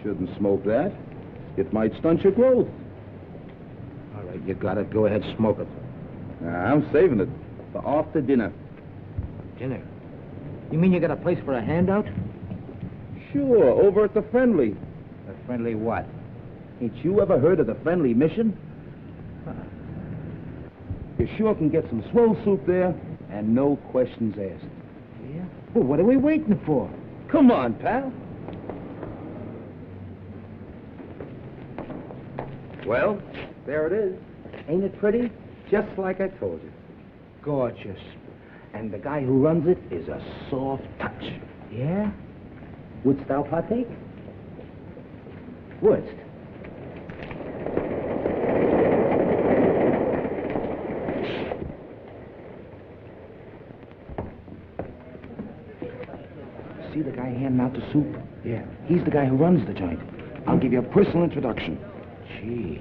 Shouldn't smoke that. It might stunt your growth. All right, you got it. Go ahead, smoke it. I'm saving it for after dinner. Dinner? You mean you got a place for a handout? Sure, over at the Friendly. A friendly what? Ain't you ever heard of the Friendly Mission? You sure can get some swell soup there, and no questions asked. Yeah? Well, what are we waiting for? Come on, pal. Well, there it is. Ain't it pretty? Just like I told you. Gorgeous. And the guy who runs it is a soft touch. Yeah? Wouldst thou partake? Wouldst? See the guy handing out the soup? Yeah. He's the guy who runs the joint. I'll give you a personal introduction. Gee.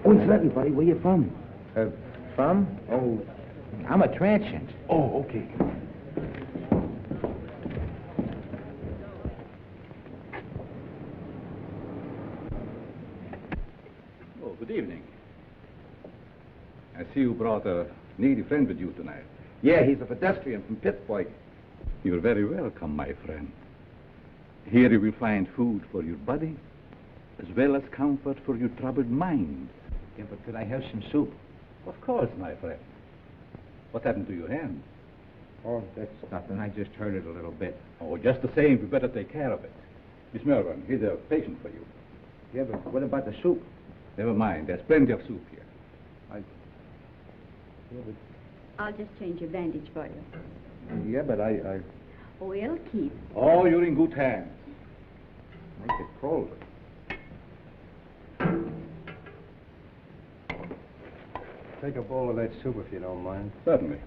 Oh, incidentally, buddy, where you from? From? Oh, I'm a transient. Oh, okay. Oh, good evening. I see you brought a needy friend with you tonight. Yeah, he's a pedestrian from Pittsburgh. You're very welcome, my friend. Here you will find food for your body, as well as comfort for your troubled mind. Yeah, but could I have some soup? Of course, my friend. What happened to your hand? Oh, that's nothing. I just hurt it a little bit. Oh, just the same, we better take care of it. Miss Melbourne, here's a patient for you. Yeah, but what about the soup? Never mind, there's plenty of soup here. I'll just change your bandage for you. Yeah, but I... Oh, it'll keep. Oh, you're in good hands. Make it colder. Take a bowl of that soup if you don't mind. Certainly.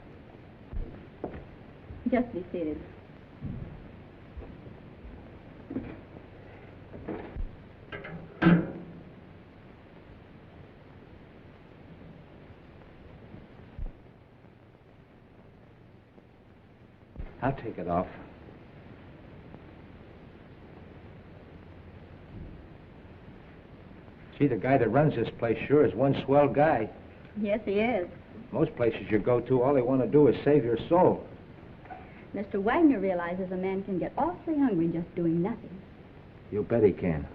Just be seated. I'll take it off. Gee, the guy that runs this place sure is one swell guy. Yes, he is. Most places you go to, all they want to do is save your soul. Mr. Wagner realizes a man can get awfully hungry just doing nothing. You bet he can.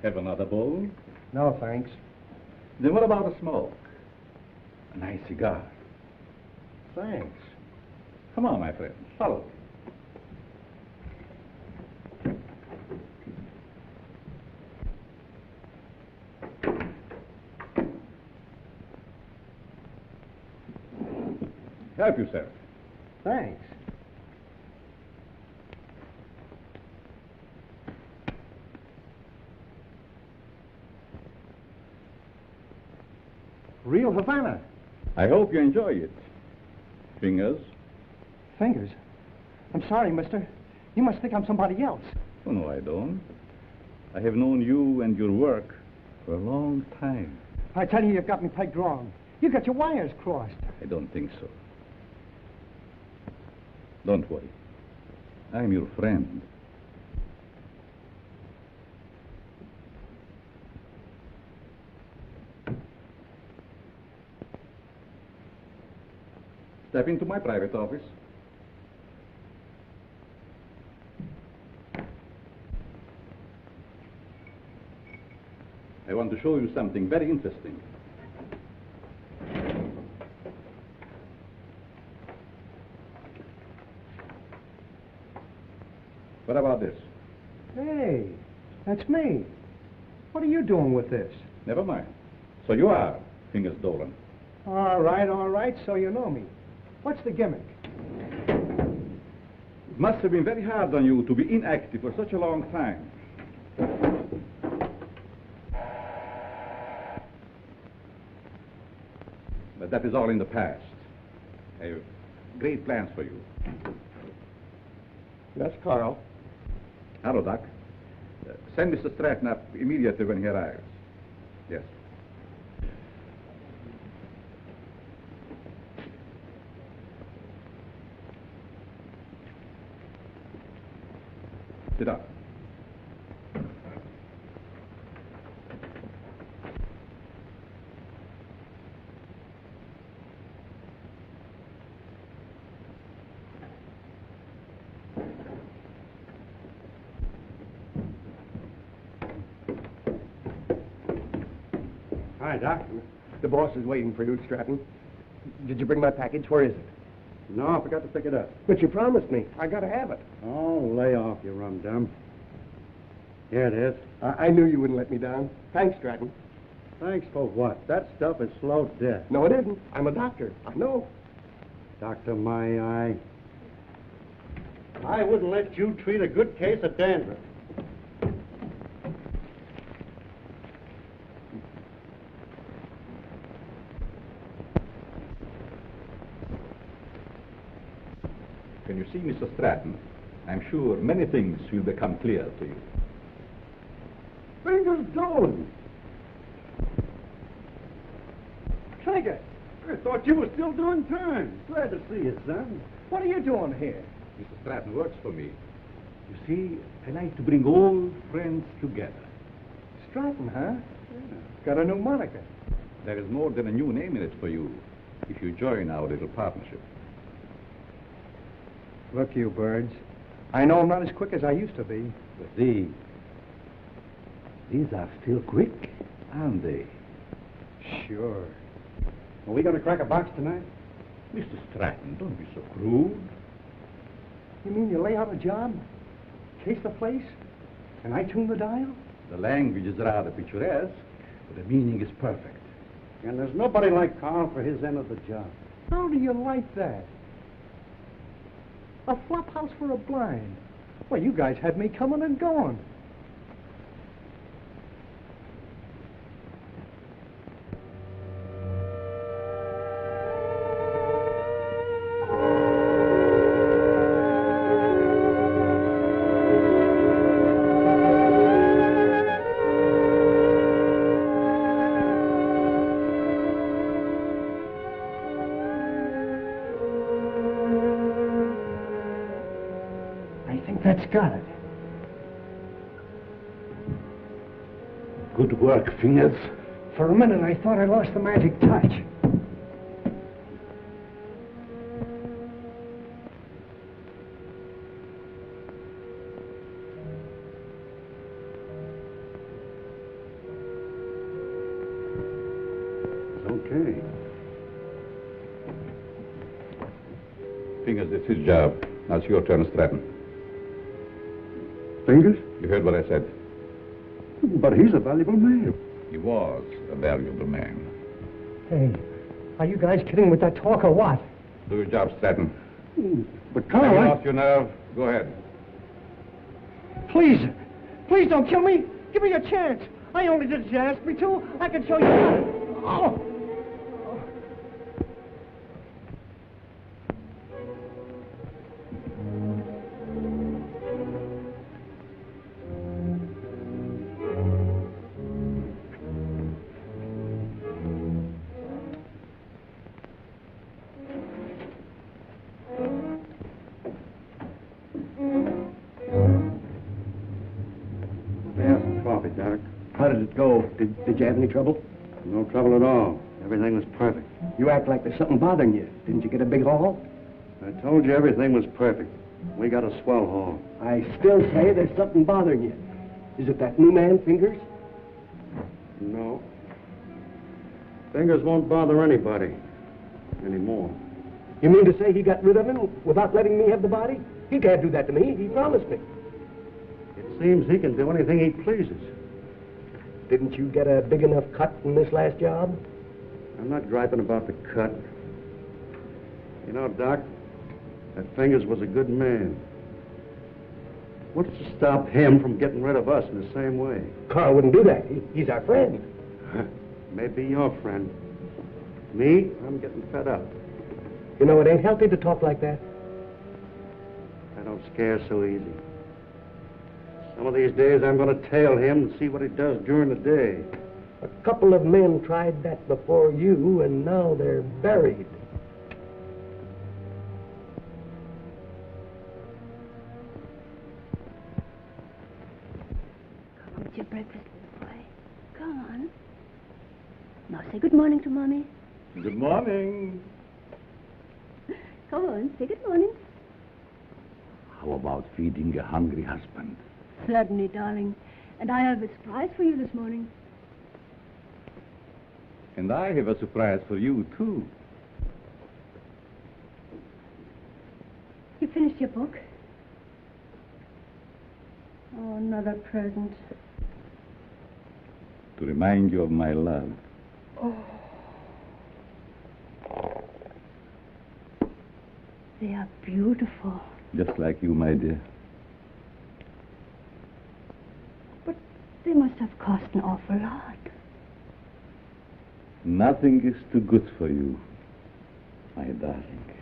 Have another bowl? No, thanks. Then what about a smoke? A nice cigar. Thanks. Come on, my friend. Follow me. Help yourself. Thanks. Real Havana. I hope you enjoy it. Fingers? Fingers. I'm sorry, mister. You must think I'm somebody else. Oh, no, I don't. I have known you and your work for a long time. I tell you, you've got me pegged wrong. You got your wires crossed. I don't think so. Don't worry. I'm your friend. Step into my private office. I want to show you something very interesting. What about this? Hey, that's me. What are you doing with this? Never mind. So you are Fingers Dolan. All right, so you know me. What's the gimmick? It must have been very hard on you to be inactive for such a long time. But that is all in the past. I have great plans for you. Yes, Carl. Hello, Doc. Send Mr. Stratton up immediately when he arrives. Yes. Sit down. Hi, Doc. The boss is waiting for you, Stratton. Did you bring my package? Where is it? No, I forgot to pick it up. But you promised me. I gotta have it. Oh, lay off, you rum-dum. Here it is. I knew you wouldn't let me down. Thanks, Stratton. Thanks for what? That stuff is slow death. No, it isn't. I'm a doctor. I know. Doctor, my eye. I wouldn't let you treat a good case of dandruff. Can you see, Mr. Stratton? I'm sure many things will become clear to you. Fingers Dolan. Trigger, I thought you were still doing time. Glad to see you, son. What are you doing here? Mr. Stratton works for me. You see, I like to bring old friends together. Stratton, huh? Yeah. Got a new moniker. There is more than a new name in it for you if you join our little partnership. Look, you birds. I know I'm not as quick as I used to be. But these are still quick, aren't they? Sure. Are we going to crack a box tonight? Mr. Stratton, don't be so crude. You mean you lay out a job, case the place, and I tune the dial? The language is rather picturesque, but the meaning is perfect. And there's nobody like Carl for his end of the job. How do you like that? A flop house for a blind. Well, you guys had me coming and going. That's got it. Good work, Fingers. For a minute, I thought I lost the magic touch. It's okay. Fingers, it's his job. Now it's your turn, Stratton. Fingers? You heard what I said. But he's a valuable man. He was a valuable man. Hey, are you guys kidding with that talk or what? Do your job, Stratton. But Have Carl, you I... lost your nerve? Go ahead. Please, please don't kill me. Give me a chance. I only did as you asked me to. I can show you how. Oh. Doc. How did it go? Did you have any trouble? No trouble at all. Everything was perfect. You act like there's something bothering you. Didn't you get a big haul? I told you everything was perfect. We got a swell haul. I still say there's something bothering you. Is it that new man, Fingers? No. Fingers won't bother anybody anymore. You mean to say he got rid of him without letting me have the body? He can't do that to me. He promised me. It seems he can do anything he pleases. Didn't you get a big enough cut in this last job? I'm not griping about the cut. You know, Doc, that Fingers was a good man. What's to stop him from getting rid of us in the same way? Carl wouldn't do that. He's our friend. Maybe your friend. Me, I'm getting fed up. You know, it ain't healthy to talk like that. I don't scare so easy. Some of these days I'm going to tail him and see what he does during the day. A couple of men tried that before you, and now they're buried. breakfast, little boy. Come on. Now say good morning to Mommy. Good morning. Come on, say good morning. How about feeding a hungry husband? Certainly, darling. And I have a surprise for you this morning. And I have a surprise for you, too. You finished your book? Oh, another present. To remind you of my love. Oh. They are beautiful. Just like you, my dear. But they must have cost an awful lot. Nothing is too good for you, my darling.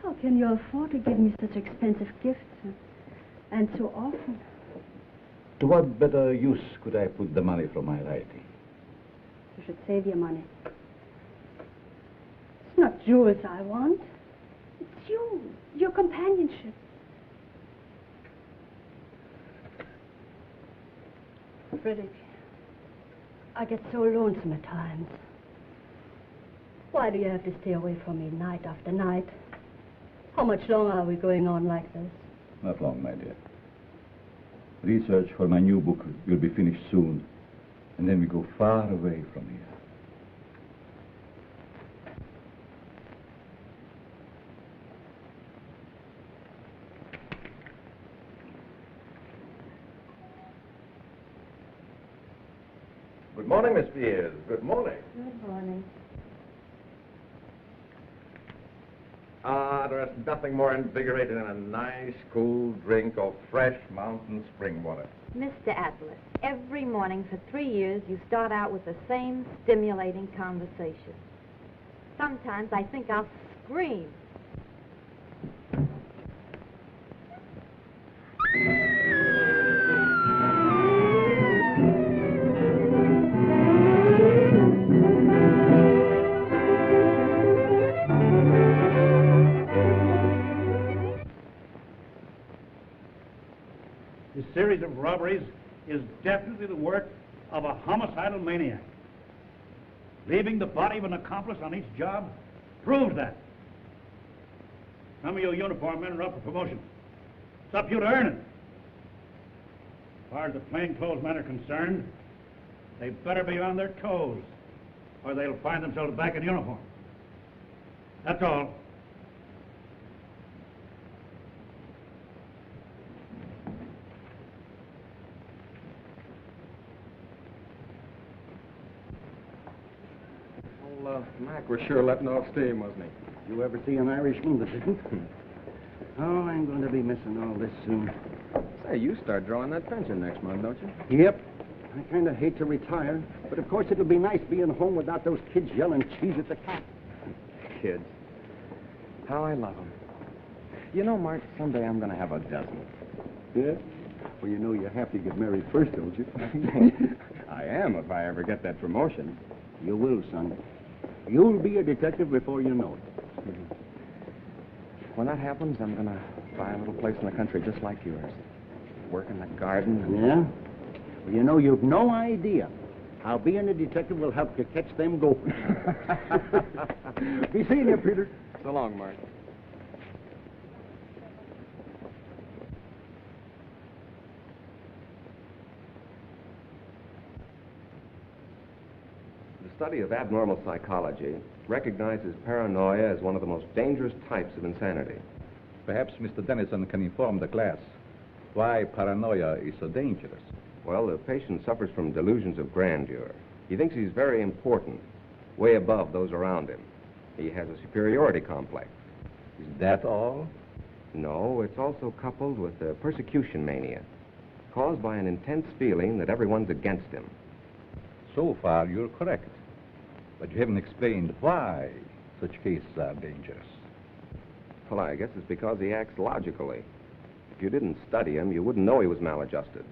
How can you afford to give me such expensive gifts? And so often? To what better use could I put the money from my writing? You should save your money. It's not jewels I want. It's you, your companionship. Frederick, I get so lonesome at times. Why do you have to stay away from me night after night? How much longer are we going on like this? Not long, my dear. Research for my new book will be finished soon, and then we go far away from here. Good morning, Miss Pierce. Good morning. Good morning. There's nothing more invigorating than a nice, cool drink of fresh mountain spring water. Mr. Atlas, every morning for 3 years you start out with the same stimulating conversation. Sometimes I think I'll scream. This series of robberies is definitely the work of a homicidal maniac. Leaving the body of an accomplice on each job proves that. Some of you uniform men are up for promotion. It's up to you to earn it. As far as the plainclothes men are concerned, they better be on their toes, or they'll find themselves back in uniform. That's all. Mac was sure letting off steam, wasn't he? You ever see an Irishman that didn't? Oh, I'm going to be missing all this soon. Say, you start drawing that pension next month, don't you? Yep. I kind of hate to retire, but of course it'll be nice being home without those kids yelling cheese at the cat. Kids. How I love them. You know, Mart, someday I'm going to have a dozen. Yeah? Well, you know you have to get married first, don't you? I am, if I ever get that promotion. You will, son. You'll be a detective before you know it. When that happens, I'm going to buy a little place in the country just like yours. Work in the garden. Yeah? Well, you know, you've no idea how being a detective will help you catch them gophers. Be seeing you, Peter. So long, Mark. The study of abnormal psychology recognizes paranoia as one of the most dangerous types of insanity. Perhaps Mr. Dennison can inform the class why paranoia is so dangerous. Well, the patient suffers from delusions of grandeur. He thinks he's very important, way above those around him. He has a superiority complex. Is that all? No, it's also coupled with a persecution mania, caused by an intense feeling that everyone's against him. So far, you're correct. But you haven't explained why such cases are dangerous. Well, I guess it's because he acts logically. If you didn't study him, you wouldn't know he was maladjusted.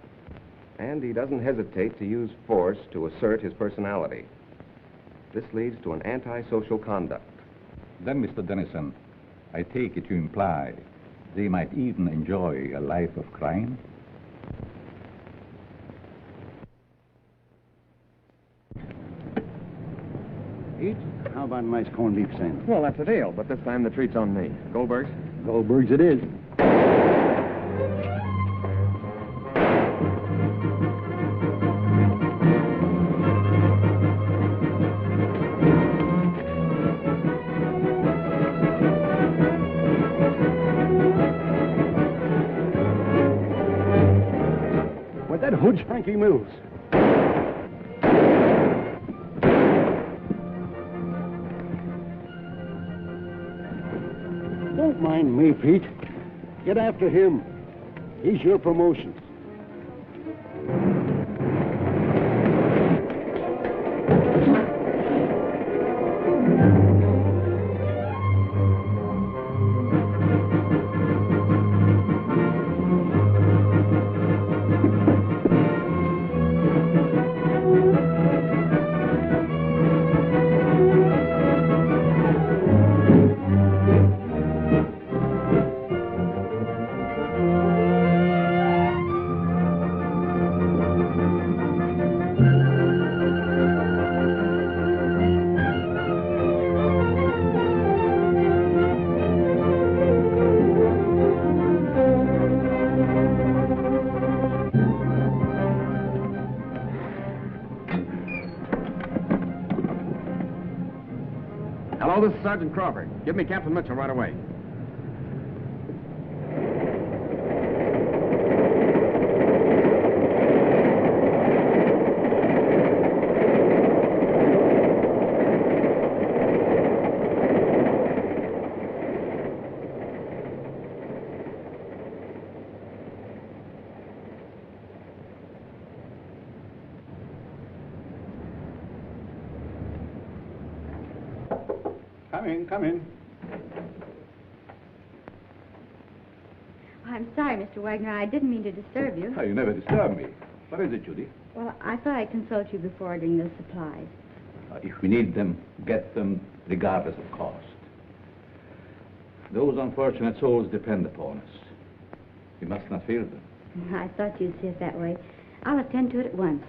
And he doesn't hesitate to use force to assert his personality. This leads to an antisocial conduct. Then, Mr. Dennison, I take it you imply they might even enjoy a life of crime? Eat? How about a nice corned beef sandwich? Well, that's a deal, but this time the treat's on me. Goldberg's? Goldberg's it is. With that hood's Frankie Mills. Don't mind me, Pete. Get after him. He's your promotion. Hello, this is Sergeant Crawford. Give me Captain Mitchell right away. Come in. I'm sorry, Mr. Wagner. I didn't mean to disturb you. Oh, you never disturb me. What is it, Judy? Well, I thought I'd consult you before ordering those supplies. If we need them, get them regardless of cost. Those unfortunate souls depend upon us. We must not fear them. I thought you'd see it that way. I'll attend to it at once.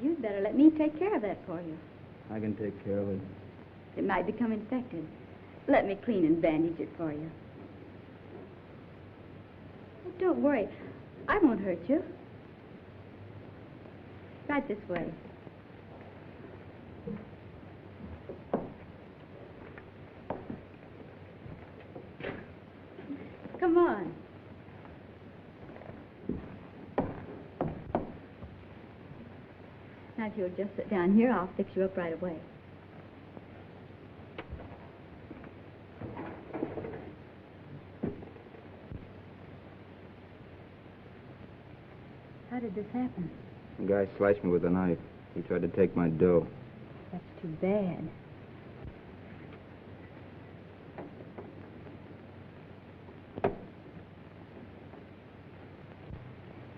You'd better let me take care of that for you. I can take care of it. It might become infected. Let me clean and bandage it for you. Oh, don't worry. I won't hurt you. Right this way. Come on. Now, if you'll just sit down here, I'll fix you up right away. How did this happen? The guy sliced me with a knife. He tried to take my dough. That's too bad.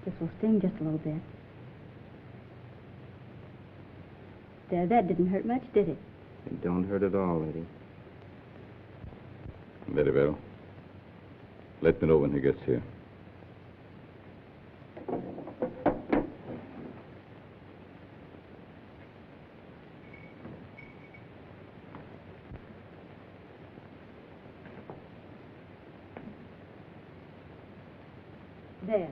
This will sting just a little bit. There, that didn't hurt much, did it? It don't hurt at all, lady. Very well. Let me know when he gets here. There.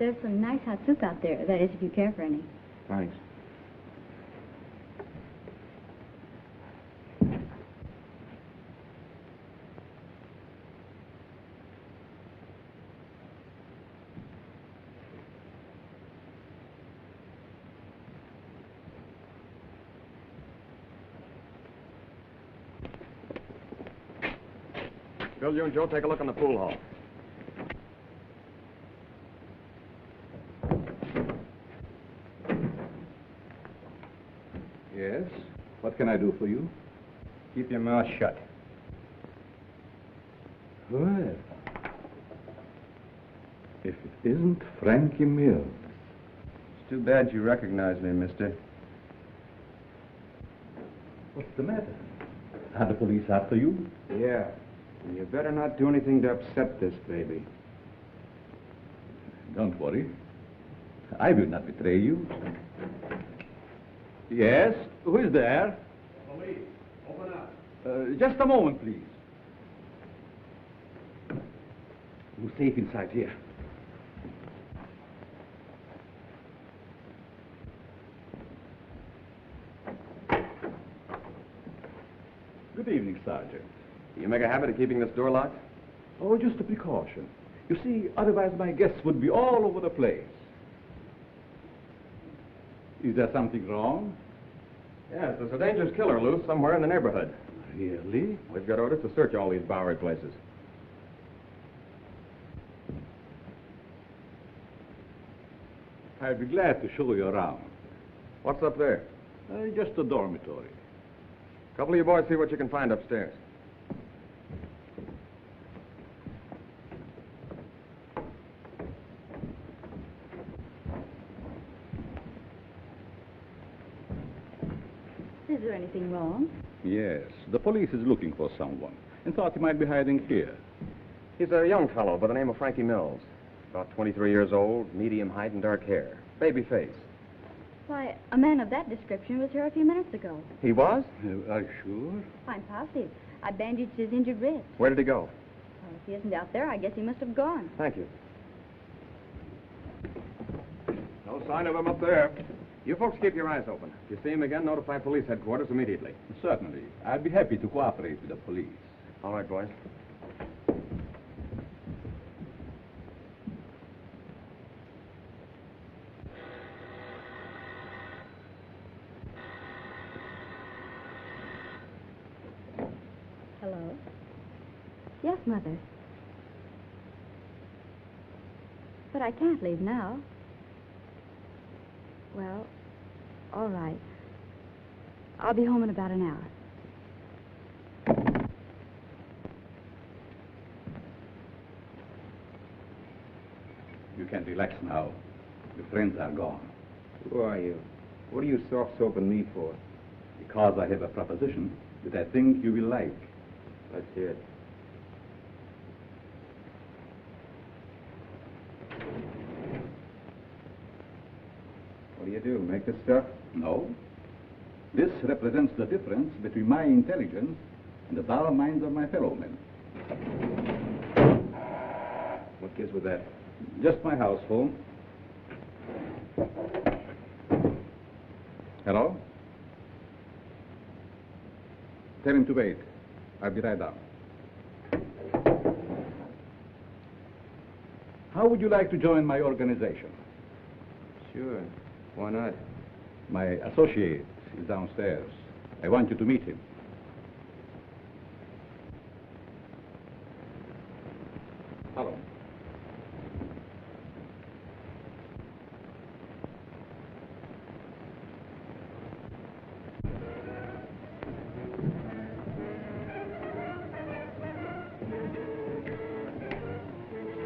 There's some nice hot soup out there. That is, if you care for any. Thanks. Bill, you and Joe take a look in the pool hall. Yes? What can I do for you? Keep your mouth shut. Well, if it isn't Frankie Mills. It's too bad you recognize me, mister. What's the matter? Are the police after you? Yeah. You better not do anything to upset this baby. Don't worry. I will not betray you. Yes? Who is there? Police, open up. Just a moment, please. You're safe inside here. Good evening, Sergeant. You make a habit of keeping this door locked? Oh, just a precaution. You see, otherwise my guests would be all over the place. Is there something wrong? Yes, there's a dangerous killer loose somewhere in the neighborhood. Really? We've got orders to search all these Bowery places. I'd be glad to show you around. What's up there? Just a dormitory. A couple of you boys see what you can find upstairs. Is there anything wrong? Yes, the police is looking for someone and thought he might be hiding here. He's a young fellow by the name of Frankie Mills. About 23 years old, medium height and dark hair. Baby face. Why, a man of that description was here a few minutes ago. He was? Are you sure? I'm positive. I bandaged his injured wrist. Where did he go? Well, if he isn't out there, I guess he must have gone. Thank you. No sign of him up there. You folks keep your eyes open. If you see him again, notify police headquarters immediately. Certainly. I'd be happy to cooperate with the police. All right, boys. Hello? Yes, Mother. But I can't leave now. Well, all right. I'll be home in about an hour. You can relax now. Your friends are gone. Who are you? What are you soft-soaping me for? Because I have a proposition that I think you will like. Let's hear it. What do you do? Make this stuff? No. This represents the difference between my intelligence and the dull minds of my fellow men. What gives with that? Just my house phone. Hello? Tell him to wait. I'll be right down. How would you like to join my organization? Sure. Why not? My associate is downstairs. I want you to meet him. Hello.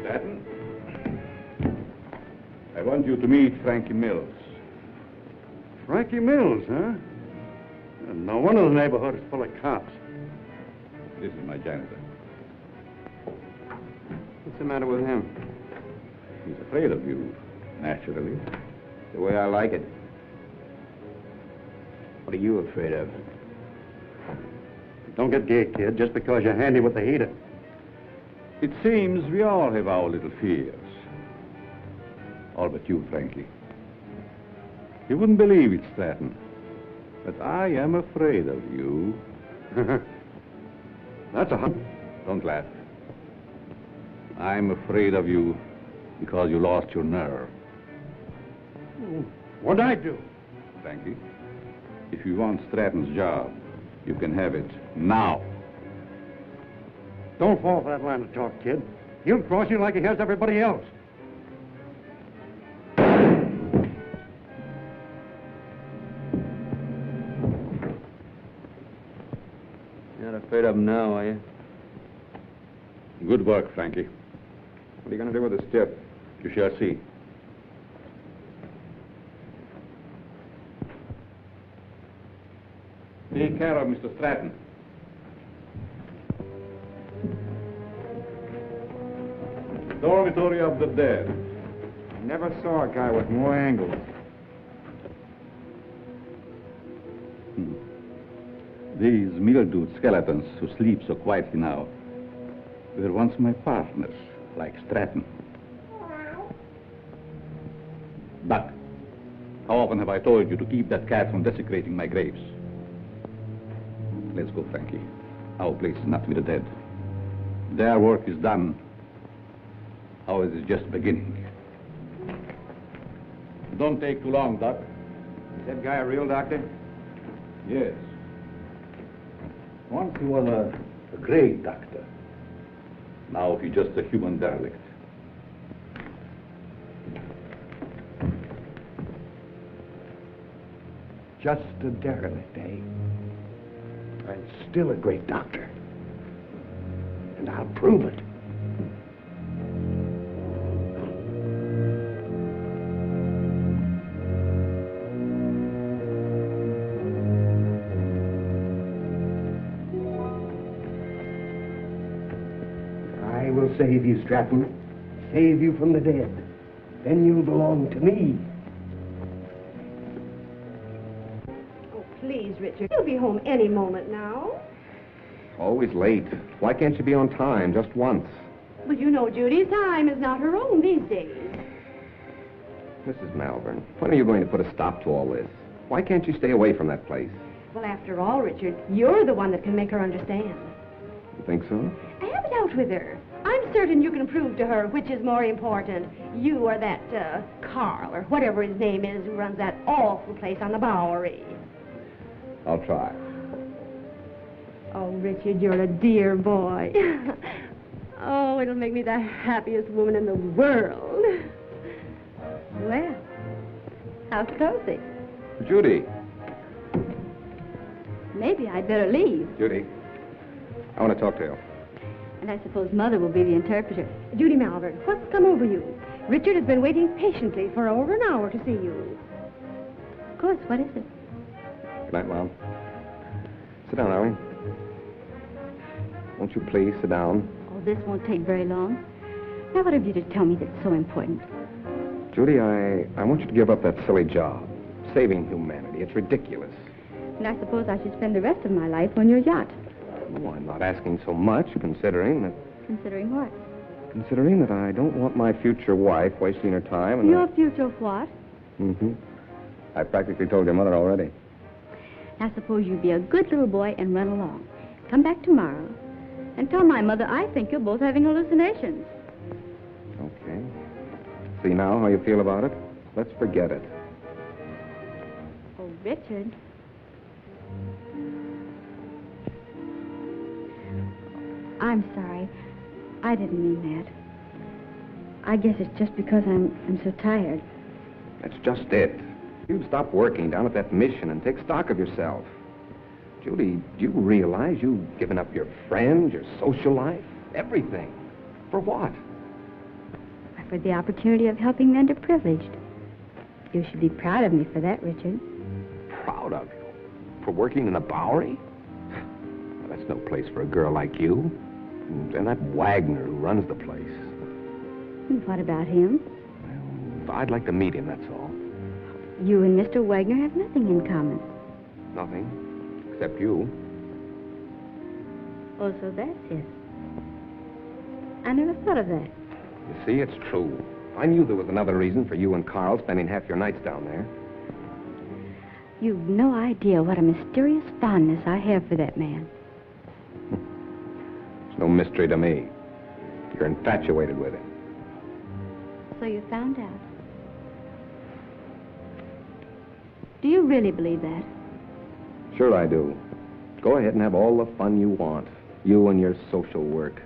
Stanton? I want you to meet Frankie Mills. Frankie Mills, huh? No wonder the neighborhood is full of cops. This is my janitor. What's the matter with him? He's afraid of you, naturally. The way I like it. What are you afraid of? Don't get gay, kid, just because you're handy with the heater. It seems we all have our little fears. All but you, Frankie. You wouldn't believe it, Stanton, but I am afraid of you. That's a hump. Don't laugh. I'm afraid of you because you lost your nerve. What'd I do? Frankie, if you want Stratton's job, you can have it now. Don't fall for that line of talk, kid. He'll cross you like he has everybody else. afraid of him now, are you? Good work, Frankie. What are you going to do with this tip? You shall see. Take care of Mr. Stratton. Dormitory of the dead. I never saw a guy with more angles. These mildewed skeletons who sleep so quietly now were once my partners, like Stratton. Buck, how often have I told you to keep that cat from desecrating my graves? Let's go, Frankie. Our place is not with the dead. Their work is done. Ours is just beginning. Don't take too long, Doc. Is that guy a real doctor? Yes. Once he was a great doctor. Now he's just a human derelict. Just a derelict, eh? And still a great doctor. And I'll prove it. I will save you, Stratton. Save you from the dead. Then you'll belong to me. Please, Richard, you'll be home any moment now. Always late. Why can't you be on time just once? But you know Judy's time is not her own these days. Mrs. Malvern, when are you going to put a stop to all this? Why can't you stay away from that place? Well, after all, Richard, you're the one that can make her understand. You think so? Have it out with her. I'm certain you can prove to her which is more important, you or that Carl, or whatever his name is, who runs that awful place on the Bowery. I'll try. Oh, Richard, you're a dear boy. Oh, it'll make me the happiest woman in the world. Well, how's cozy? Judy. Maybe I'd better leave. Judy, I want to talk to you. And I suppose Mother will be the interpreter. Judy Malvern, what's come over you? Richard has been waiting patiently for over an hour to see you. Of course, what is it? Good night, Mom. Sit down, Arlie. Won't you please sit down? Oh, this won't take very long. Now, what have you to tell me that's so important? Judy, I want you to give up that silly job. Saving humanity. It's ridiculous. And I suppose I should spend the rest of my life on your yacht. No, I'm not asking so much, considering that... Considering what? Considering that I don't want my future wife wasting her time and... Your future what? Mm-hmm. I practically told your mother already. Now, suppose you be a good little boy and run along. Come back tomorrow and tell my mother I think you're both having hallucinations. Okay. See now how you feel about it? Let's forget it. Oh, Richard. I'm sorry. I didn't mean that. I guess it's just because I'm so tired. That's just it. You stop working down at that mission and take stock of yourself. Judy, do you realize you've given up your friends, your social life, everything? For what? For the opportunity of helping the underprivileged. You should be proud of me for that, Richard. Proud of you? For working in a Bowery? Well, that's no place for a girl like you. And that Wagner who runs the place. And what about him? Well, I'd like to meet him, that's all. You and Mr. Wagner have nothing in common. Nothing, except you. Oh, so that's it. I never thought of that. You see, it's true. I knew there was another reason for you and Carl spending half your nights down there. You've no idea what a mysterious fondness I have for that man. It's no mystery to me. You're infatuated with him. So you found out. Do you really believe that? Sure I do. Go ahead and have all the fun you want. You and your social work.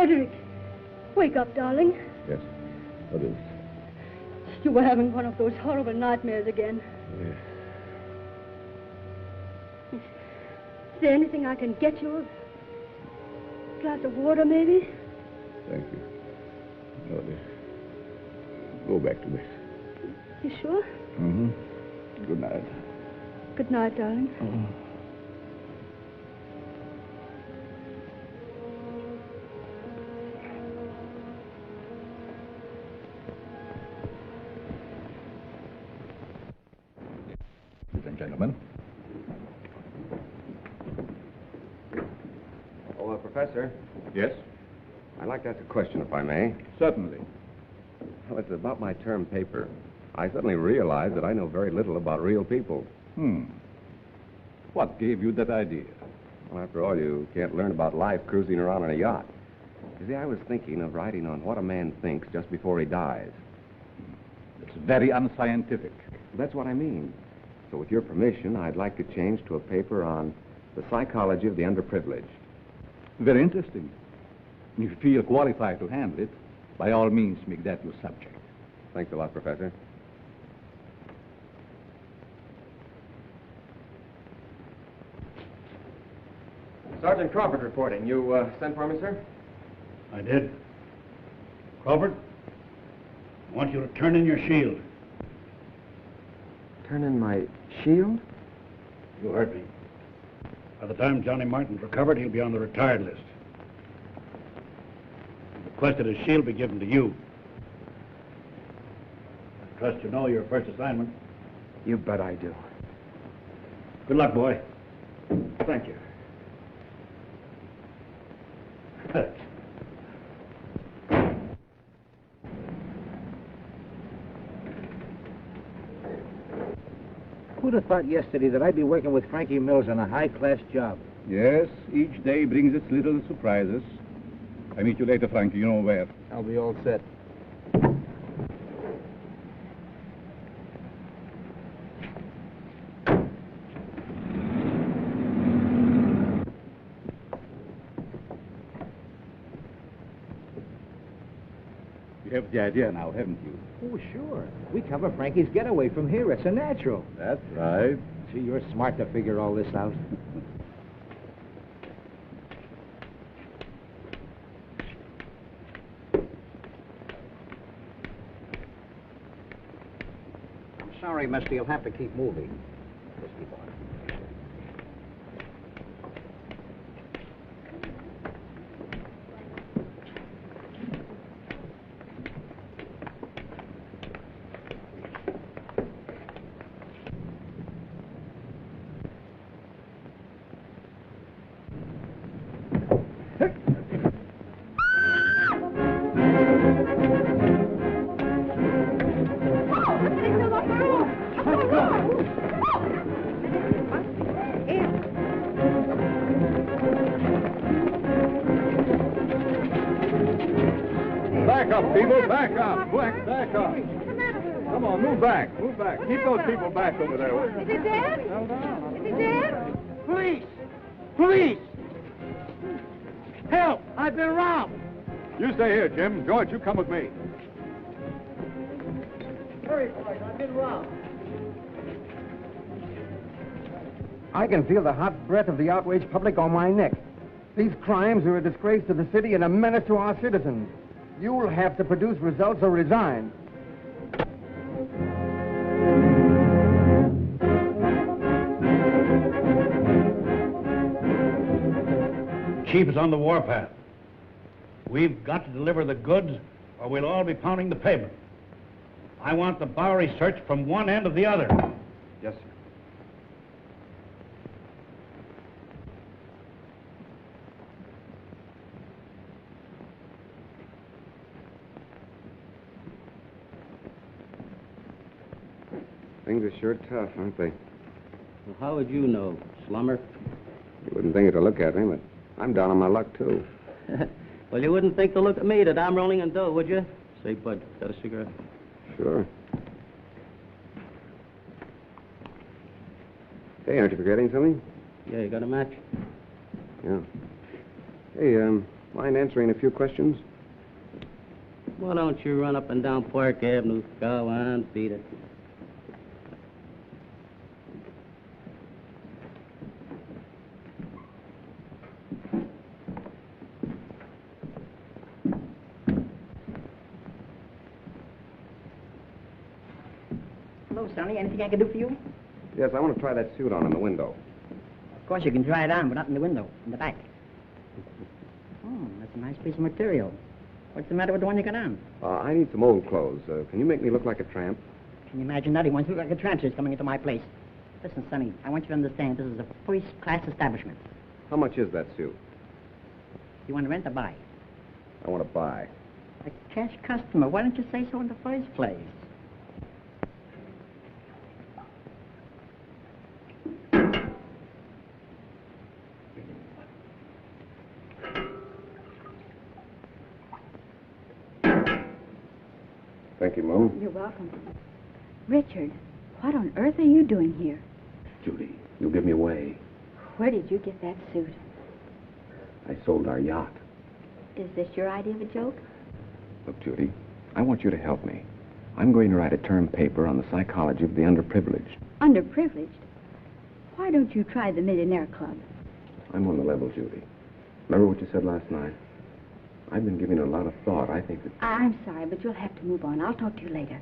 Frederick, wake up, darling. Yes. What is? You were having one of those horrible nightmares again. Yes. Is there anything I can get you? A glass of water, maybe? Thank you. No, dear. Go back to bed. You sure? Mm-hmm. Good night. Good night, darling. Ladies and gentlemen. Oh, Professor, Yes? I'd like to ask a question, if I may. Certainly. Well, it's about my term paper. I suddenly realized that I know very little about real people. What gave you that idea? Well, after all, you can't learn about life cruising around on a yacht. You see, I was thinking of writing on what a man thinks just before he dies. It's very unscientific. That's what I mean. So with your permission, I'd like to change to a paper on the psychology of the underprivileged. Very interesting. If you feel qualified to handle it, by all means, make that your subject. Thanks a lot, Professor. Sergeant Crawford reporting. You sent for me, sir? I did. Crawford, I want you to turn in your shield. Turn in my shield? You heard me. By the time Johnny Martin's recovered, he'll be on the retired list. He requested his shield be given to you. I trust you know your first assignment. You bet I do. Good luck, boy. Thank you. Who'd have thought yesterday that I'd be working with Frankie Mills on a high-class job? Yes, each day brings its little surprises. I meet you later, Frankie. You know where. I'll be all set. You have the idea now, haven't you? Oh, sure. We cover Frankie's getaway from here. It's a natural. That's right. Gee, you're smart to figure all this out. I'm sorry, mister. You'll have to keep moving. Just keep on. Back up, people. Back up. Back up. Come on, move back. Move back. Keep those people back over there. Is it dead? Is it dead? Police! Police! Help! I've been robbed! You stay here, Jim. George, you come with me. Hurry, boys. I've been robbed. I can feel the hot breath of the outraged public on my neck. These crimes are a disgrace to the city and a menace to our citizens. You'll have to produce results or resign. Chief is on the warpath. We've got to deliver the goods, or we'll all be pounding the pavement. I want the Bowery searched from one end to the other. Yes, sir. Things are sure tough, aren't they? Well, how would you know, slummer? You wouldn't think it to look at me, but I'm down on my luck, too. Well, you wouldn't think to look at me that I'm rolling in dough, would you? Say, Bud, got a cigarette? Sure. Hey, aren't you forgetting something? Yeah, you got a match? Yeah. Hey, Mind answering a few questions? Why don't you run up and down Park Avenue? Go on, beat it. Hello, Sonny. Anything I can do for you? Yes, I want to try that suit on in the window. Of course, you can try it on, but not in the window, in the back. Oh, that's a nice piece of material. What's the matter with the one you got on? I need some old clothes. Can you make me look like a tramp? Can you imagine that? He wants to look like a tramp who's coming into my place. Listen, Sonny, I want you to understand this is a first-class establishment. How much is that suit? You want to rent or buy? I want to buy. A cash customer. Why don't you say so in the first place? Thank you, Mo. You're welcome. Richard, what on earth are you doing here? Judy, you give me away. Where did you get that suit? I sold our yacht. Is this your idea of a joke? Look, Judy, I want you to help me. I'm going to write a term paper on the psychology of the underprivileged. Underprivileged? Why don't you try the Millionaire Club? I'm on the level, Judy. Remember what you said last night? I've been giving it a lot of thought. I think that... I'm sorry, but you'll have to move on. I'll talk to you later.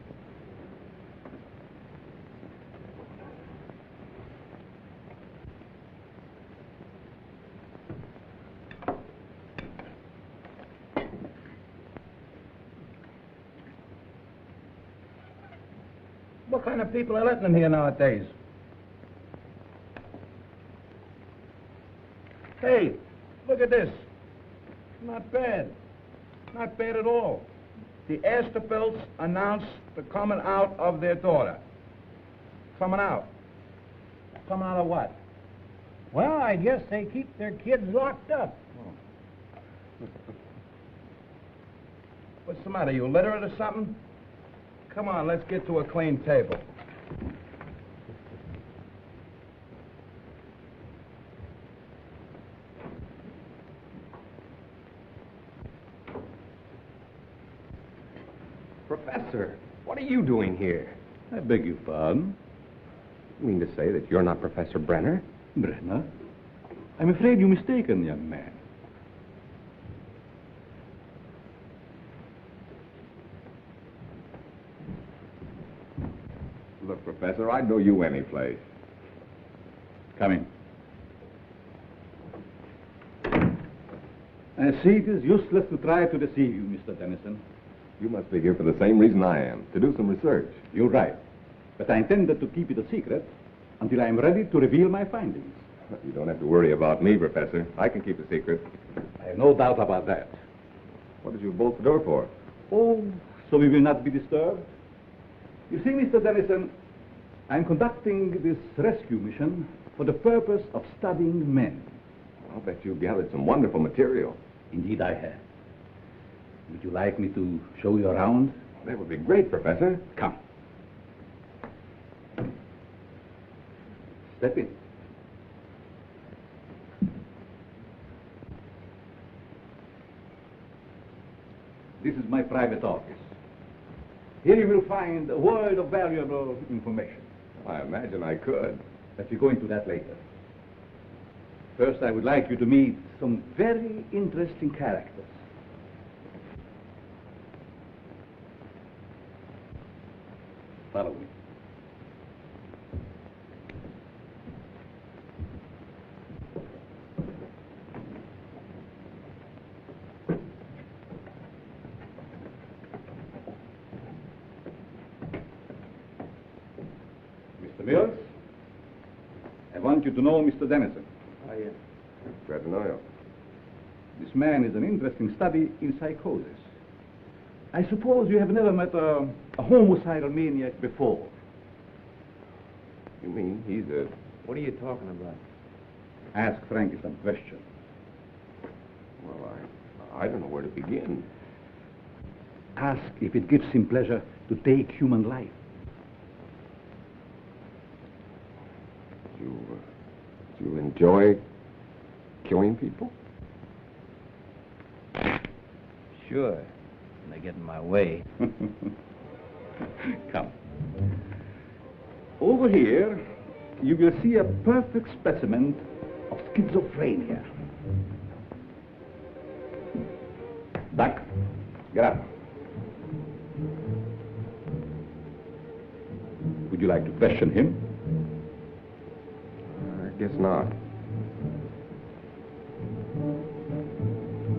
What kind of people are letting them here nowadays? Hey, look at this. Not bad. Not bad at all. The Astor Pictures announced the coming out of their daughter. Coming out. Coming out of what? Well, I guess they keep their kids locked up. What's the matter? You illiterate or something? Come on, let's get to a clean table. Professor, what are you doing here? I beg your pardon? You mean to say that you're not Professor Brenner? Brenner? I'm afraid you're mistaken, young man. Look, Professor, I'd know you any place. Come in. I see it is useless to try to deceive you, Mr. Dennison. You must be here for the same reason I am, to do some research. You're right. But I intended to keep it a secret until I am ready to reveal my findings. You don't have to worry about me, Professor. I can keep a secret. I have no doubt about that. What did you bolt the door for? Oh, so we will not be disturbed? You see, Mr. Dennison, I'm conducting this rescue mission for the purpose of studying men. I'll bet you've gathered some wonderful material. Indeed, I have. Would you like me to show you around? That would be great, Professor. Come. Step in. This is my private office. Here you will find a world of valuable information. I imagine I could. But we'll go into that later. First, I would like you to meet some very interesting characters. Follow me. Mr. Mills, I want you to know Mr. Dennison. Glad to know you. This man is an interesting study in psychosis. I suppose you have never met a homicidal maniac before. You mean he's a... What are you talking about? Ask Frankie some questions. Well, I don't know where to begin. Ask if it gives him pleasure to take human life. Do you enjoy killing people? Sure. When they get in my way. Come. Over here, you will see a perfect specimen of schizophrenia. Doc, get up. Would you like to question him? I guess not.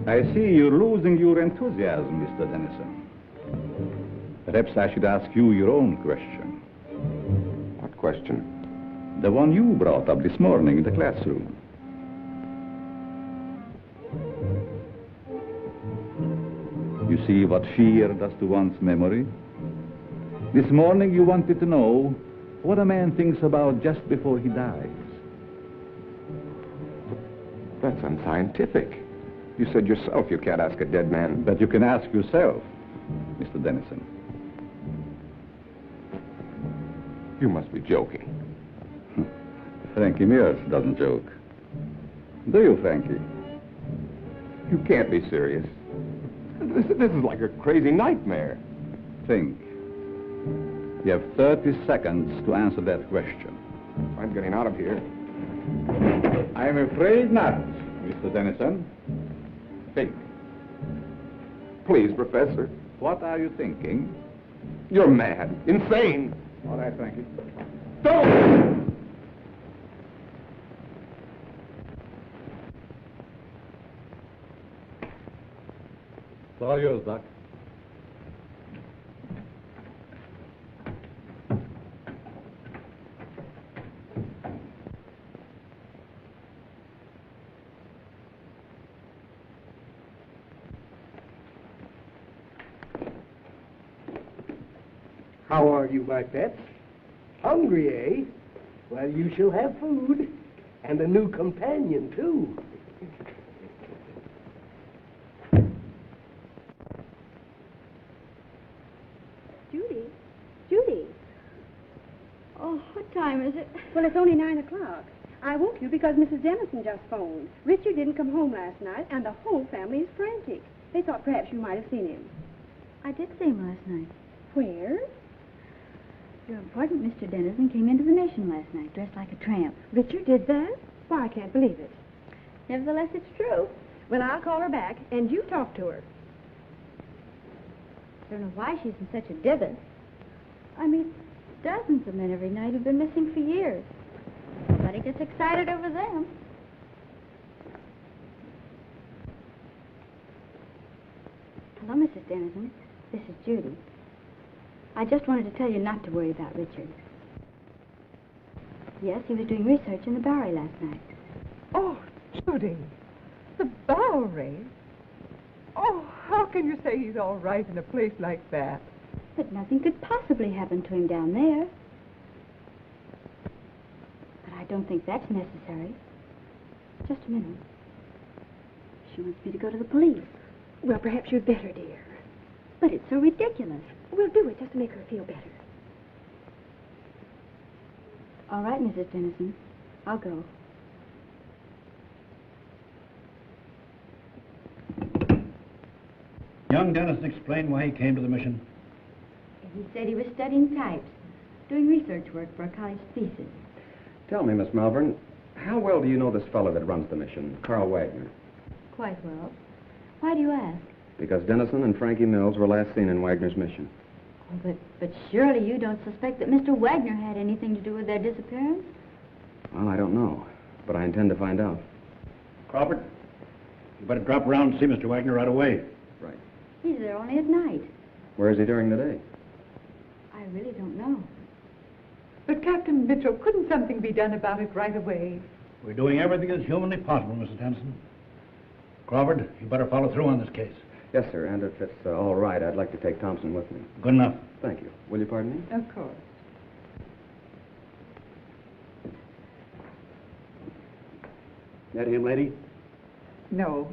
I see you're losing your enthusiasm, Mr. Dennison. Perhaps I should ask you your own question. What question? The one you brought up this morning in the classroom. You see what fear does to one's memory? This morning you wanted to know what a man thinks about just before he dies. That's unscientific. You said yourself you can't ask a dead man. But you can ask yourself, Mr. Dennison. You must be joking. Frankie Mears doesn't joke. Do you, Frankie? You can't be serious. This is like a crazy nightmare. Think. You have 30 seconds to answer that question. I'm getting out of here. I'm afraid not, Mr. Dennison. Think. Please, Professor. What are you thinking? You're mad. Insane. All right, Frankie. Don't! It's all yours, Doc. How are you, my pets? Hungry, eh? Well, you shall have food. And a new companion, too. Judy. Oh, what time is it? Well, it's only 9 o'clock. I woke you because Mrs. Dennison just phoned. Richard didn't come home last night, and the whole family is frantic. They thought perhaps you might have seen him. I did see him last night. Where? Your important Mr. Dennison came into the Mission last night, dressed like a tramp. Richard did that? Why, I can't believe it. Nevertheless, it's true. Well, I'll call her back, and you talk to her. I don't know why she's in such a divot. I meet dozens of men every night who've been missing for years. Nobody gets excited over them. Hello, Mrs. Dennison. This is Judy. I just wanted to tell you not to worry about Richard. Yes, he was doing research in the Bowery last night. Oh, Judy, the Bowery? Oh, how can you say he's all right in a place like that? But nothing could possibly happen to him down there. But I don't think that's necessary. Just a minute. She wants me to go to the police. Well, perhaps you'd better, dear. But it's so ridiculous. We'll do it just to make her feel better. All right, Mrs. Dennison. I'll go. Young Dennison explained why he came to the Mission. He said he was studying types, doing research work for a college thesis. Tell me, Miss Malvern, how well do you know this fellow that runs the Mission, Carl Wagner? Quite well. Why do you ask? Because Dennison and Frankie Mills were last seen in Wagner's Mission. Oh, but surely you don't suspect that Mr. Wagner had anything to do with their disappearance? Well, I don't know, but I intend to find out. Crawford, you better drop around and see Mr. Wagner right away. Right. He's there only at night. Where is he during the day? I really don't know. But, Captain Mitchell, couldn't something be done about it right away? We're doing everything that's humanly possible, Mrs. Dennison. Crawford, you better follow through on this case. Yes, sir, and if it's all right, I'd like to take Thompson with me. Good enough. Thank you. Will you pardon me? Of course. That him, lady? No.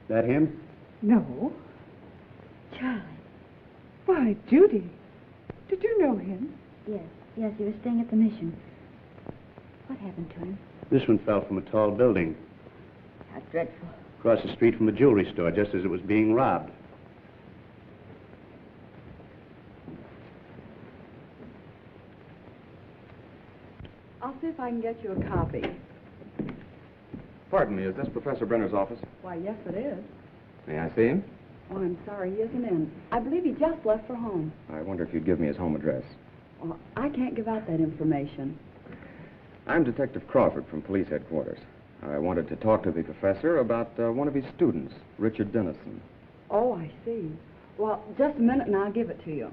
That him? No. Charlie. Why, Judy, did you know him? Yes, he was staying at the Mission. What happened to him? This one fell from a tall building How dreadful. across the street from a jewelry store just as it was being robbed. I'll see if I can get you a copy. Pardon me, is this Professor Brenner's office? Why, yes, it is. May I see him? Oh, I'm sorry, he isn't in. I believe he just left for home. I wonder if you'd give me his home address. Well, I can't give out that information. I'm Detective Crawford from police headquarters. I wanted to talk to the professor about one of his students, Richard Dennison. Oh, I see. Well, just a minute and I'll give it to you.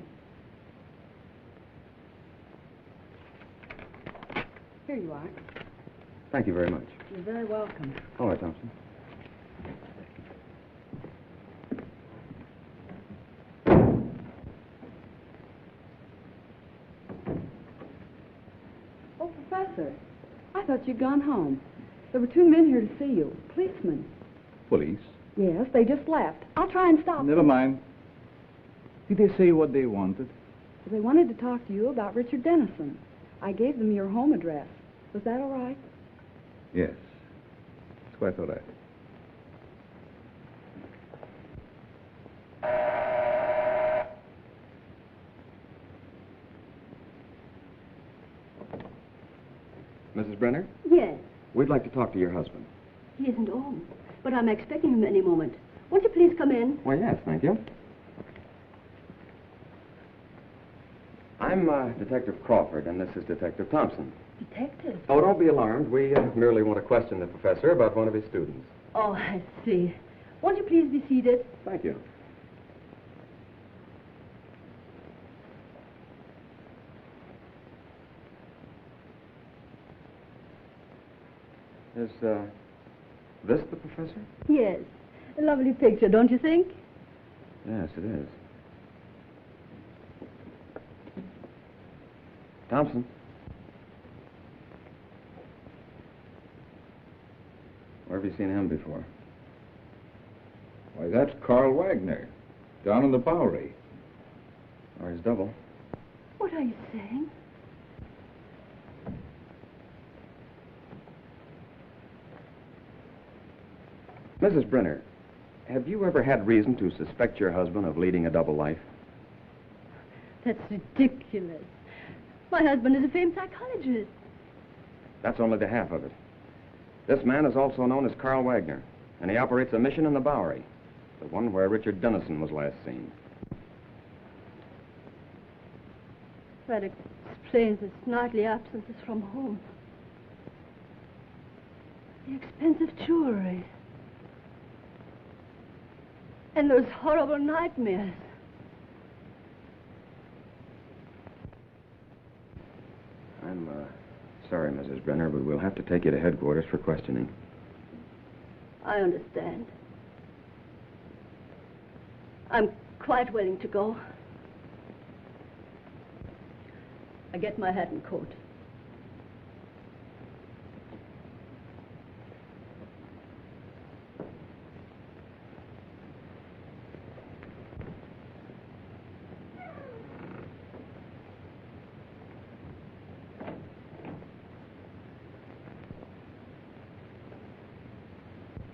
Here you are. Thank you very much. You're very welcome. All right, Thompson. Oh, Professor, I thought you'd gone home. There were two men here to see you, policemen. Police? Yes, they just left. I'll try and stop Never them. mind. Did they say what they wanted? They wanted to talk to you about Richard Dennison. I gave them your home address. Was that all right? Yes. That's quite all right. Mrs. Brenner, Yes, we'd like to talk to your husband. he isn't home, but I'm expecting him any moment. Won't you please come in? Why, yes, thank you. I'm Detective Crawford, and this is Detective Thompson. Detective? Oh, don't be alarmed. We merely want to question the professor about one of his students. Oh, I see. Won't you please be seated? Thank you. Is this the professor? Yes. A lovely picture, don't you think? Yes, it is. Thompson. Where have you seen him before? Why, that's Carl Wagner, down in the Bowery. Or his double. What are you saying? Mrs. Brenner, have you ever had reason to suspect your husband of leading a double life? That's ridiculous. My husband is a famed psychologist. That's only the half of it. This man is also known as Carl Wagner, and he operates a mission in the Bowery, the one where Richard Dennison was last seen. That explains his nightly absences from home. The expensive jewelry. And those horrible nightmares. I'm sorry, Mrs. Brenner, but we'll have to take you to headquarters for questioning. I understand. I'm quite willing to go. I get my hat and coat.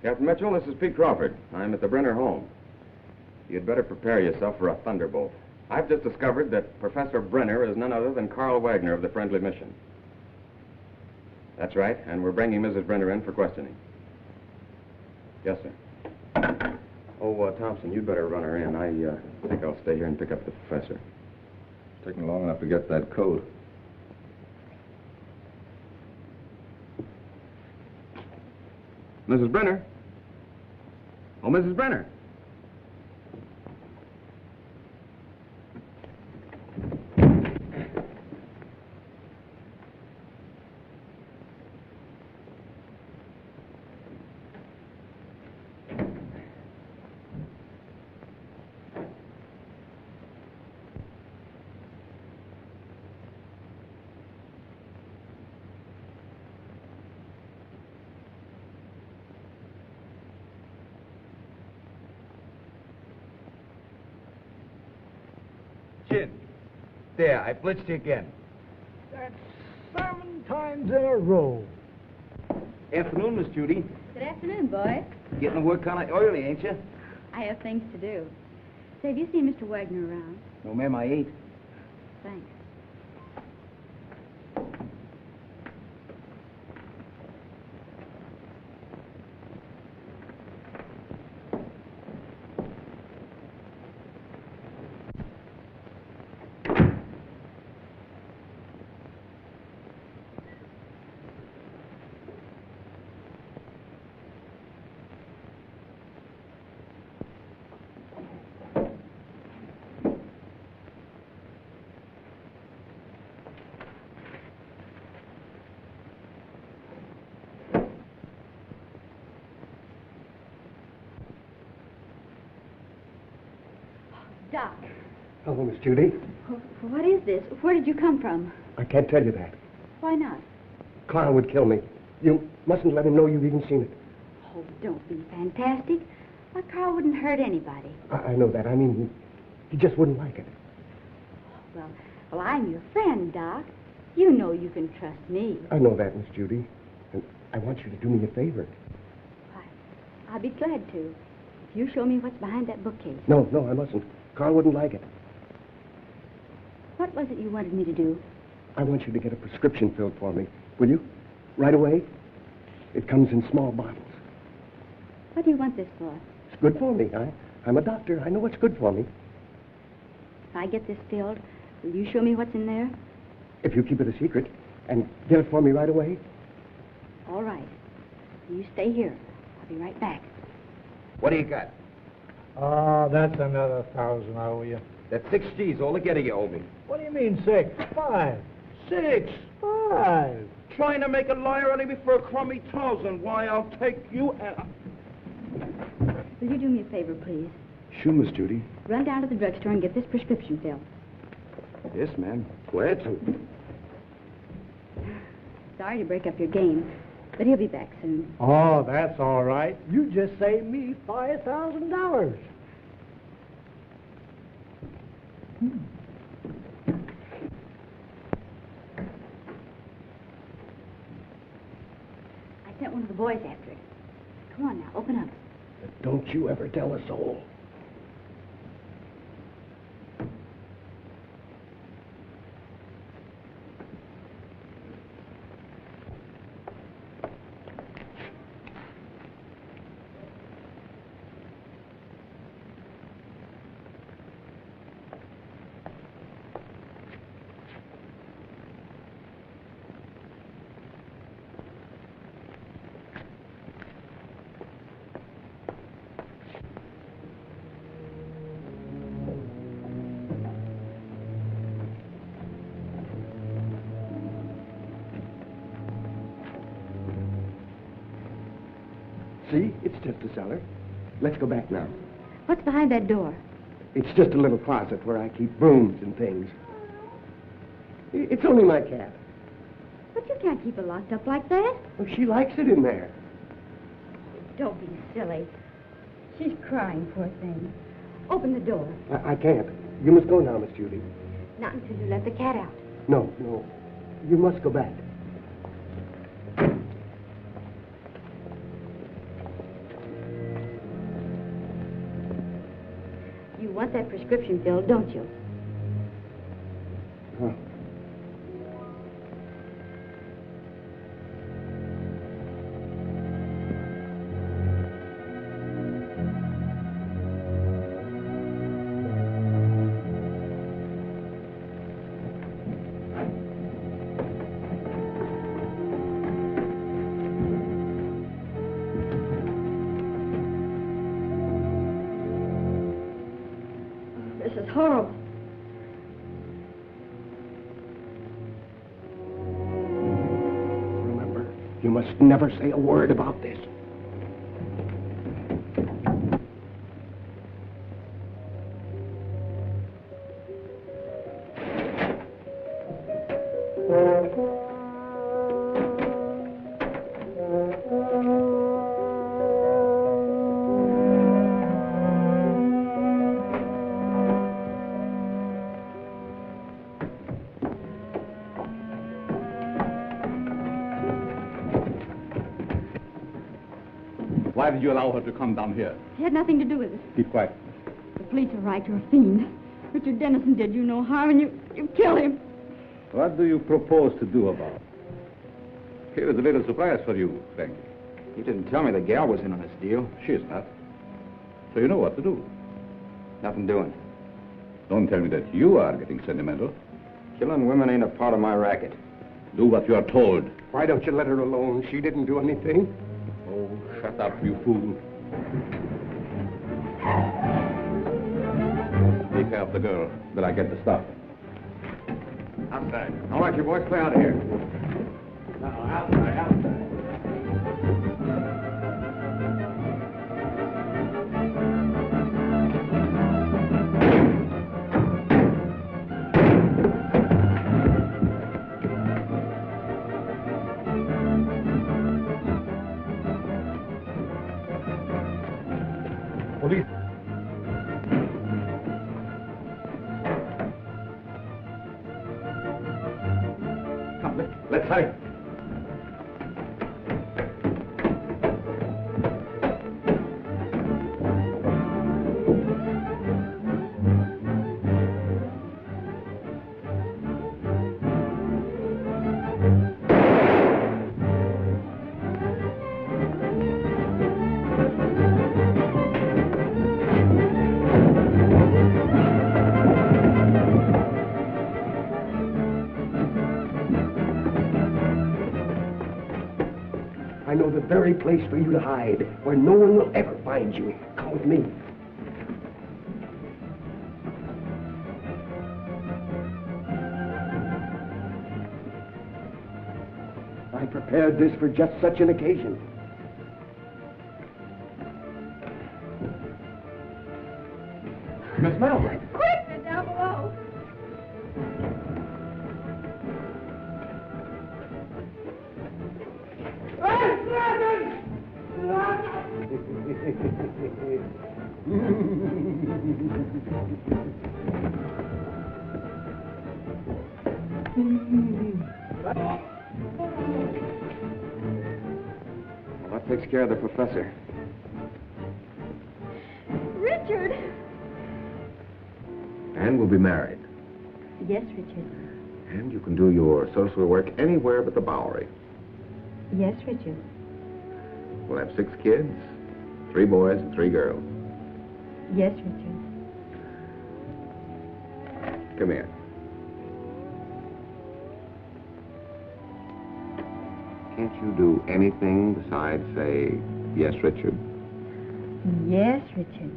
Captain Mitchell, this is Pete Crawford. I'm at the Brenner home. You'd better prepare yourself for a thunderbolt. I've just discovered that Professor Brenner is none other than Carl Wagner of the Friendly Mission. That's right, and we're bringing Mrs. Brenner in for questioning. Yes, sir. Oh, Thompson, you'd better run her in. I think I'll stay here and pick up the professor. It's taken long enough to get that coat. Mrs. Brenner? Oh, Mrs. Brenner. Chin. There, I blitzed you again. That salmon times in a row. Afternoon, Miss Judy. Good afternoon, boy. Getting the work kind of oily, ain't you? I have things to do. Say, have you seen Mr. Wagner around? No, ma'am, I ain't. Thanks. Doc. Hello, Miss Judy. What is this? Where did you come from? I can't tell you that. Why not? Carl would kill me. You mustn't let him know you've even seen it. Oh, don't be fantastic. Why, Carl wouldn't hurt anybody. I know that. I mean, he just wouldn't like it. Well, I'm your friend, Doc. You know you can trust me. I know that, Miss Judy. And I want you to do me a favor. I'll be glad to. If you show me what's behind that bookcase. No, I mustn't. Carl wouldn't like it. What was it you wanted me to do? I want you to get a prescription filled for me. Will you? Right away? It comes in small bottles. What do you want this for? It's good for me. I'm a doctor. I know what's good for me. If I get this filled, will you show me what's in there? If you keep it a secret and get it for me right away. All right. You stay here. I'll be right back. What do you got? Oh, that's another 1,000 I owe you. That's 6 G's altogether you owe me. What do you mean 6? 5. 6. 5. Trying to make a liar out of me for a crummy 1,000. Why, I'll take you and... Will you do me a favor, please? Sure, Miss Judy. Run down to the drugstore and get this prescription filled. Yes, ma'am. Glad to. Sorry to break up your game, but he'll be back soon. Oh, that's all right. You just saved me $5,000. I sent one of the boys after it. Come on now, open up. Don't you ever tell a soul. See? It's just a cellar. Let's go back now. What's behind that door? It's just a little closet where I keep brooms and things. It's only my cat. But you can't keep it locked up like that. Well, she likes it in there. Don't be silly. She's crying, poor thing. Open the door. I can't. You must go now, Miss Judy. Not until you let the cat out. No. You must go back. You want that prescription filled, don't you? Huh. This is horrible. Remember, you must never say a word about this. Why did you allow her to come down here? He had nothing to do with it. Keep quiet. The police are right. You're a fiend. Richard Dennison did you no harm, and you killed him. What do you propose to do about it? Here is a little surprise for you, Frankie. You didn't tell me the gal was in on this deal. She's not. So you know what to do. Nothing doing. Don't tell me that you are getting sentimental. Killing women ain't a part of my racket. Do what you are told. Why don't you let her alone? She didn't do anything. Oh, shut up, you fool. Take care of the girl till I get the stuff. Outside. All right, you boys, play out of here. No, outside. Police. Come, let's hurry. I know the very place for you to hide, where no one will ever find you. Come with me. I prepared this for just such an occasion. Miss Malvern. Quick, they're down below. Well, that takes care of the professor. Richard! And we'll be married. Yes, Richard. And you can do your social work anywhere but the Bowery. Yes, Richard. We'll have 6 kids, 3 boys and 3 girls. Yes, Richard. Come here. Can't you do anything besides say, yes, Richard? Yes, Richard.